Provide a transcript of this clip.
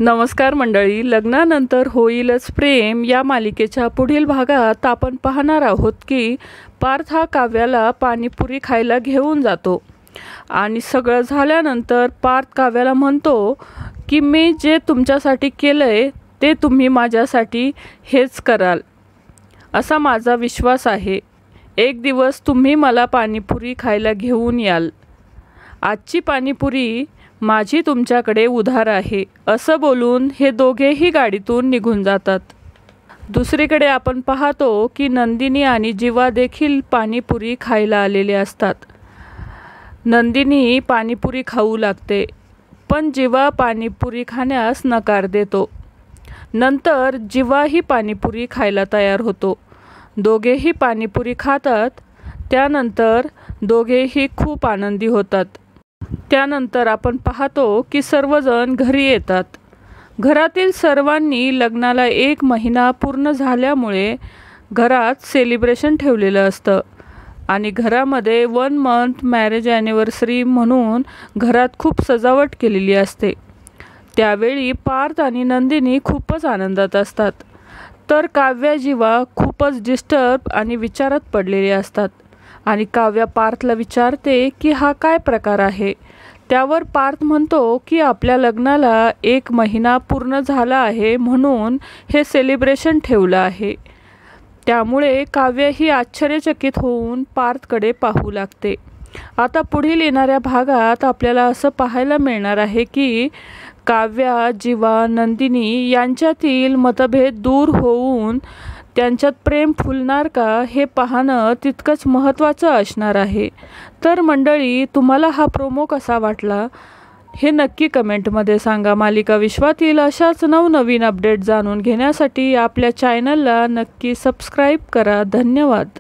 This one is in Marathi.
नमस्कार मंडळी, लग्नानंतर होईलच प्रेम या मालिकेच्या पुढील भागात आपण पाहणार आहोत की पार्थ हा काव्याला पाणीपुरी खायला घेऊन जातो आणि सगळं झाल्यानंतर पार्थ काव्याला म्हणतो की मी जे तुमच्यासाठी केलंय ते तुम्ही माझ्यासाठी हेच कराल असा माझा विश्वास आहे। एक दिवस तुम्ही मला पाणीपुरी खायला घेऊन याल। आजची पाणीपुरी माझी तुमच्याकडे उधार आहे असं बोलून हे दोघेही गाडीतून निघून जातात। दुसरीकडे आपण पाहतो की नंदिनी आणि जीवा देखील पाणीपुरी खायला आलेले असतात। नंदिनी पाणीपुरी खाऊ लागते पण जीवा पाणीपुरी खाण्यास नकार देतो। नंतर जीवा ही पाणीपुरी खायला तयार होतो। दोघेही पाणीपुरी खातात। त्यानंतर दोघेही खूप आनंदी होतात। त्यानंतर आपण पाहतो की सर्वजण घरी येतात। घरातील सर्वांनी लग्नाला 1 महिना पूर्ण झाल्यामुळे घरात सेलिब्रेशन ठेवलेलं असतं आणि घरामध्ये 1 मंथ मॅरेज ॲनिव्हर्सरी म्हणून घरात खूप सजावट केलेली असते। त्यावेळी पार्थ आणि नंदिनी खूपच आनंदात असतात, तर काव्या जीवा खूपच डिस्टर्ब आणि विचारात पडलेले असतात आणि काव्या पार्थला विचारते की हा काय प्रकार आहे। त्यावर पार्थ म्हणतो की आपल्या लग्नाला 1 महिना पूर्ण झाला आहे म्हणून हे सेलिब्रेशन ठेवलं आहे। त्यामुळे काव्य ही आश्चर्यचकित होऊन पार्थकडे पाहू लागते। आता पुढील येणाऱ्या भागात आपल्याला असं पाहायला मिळणार आहे की काव्या, जीवा, नंदिनी यांच्यातील मतभेद दूर होऊन त्यांच्यात प्रेम फुलणार का हे पाहणं तितकंच महत्त्वाचं असणार आहे। तर मंडळी, तुम्हाला हा प्रोमो कसा वाटला हे नक्की कमेंटमध्ये सांगा। मालिका विश्वातील अशाच नवनवीन अपडेट जाणून घेण्यासाठी आपल्या चॅनलला नक्की सबस्क्राईब करा। धन्यवाद।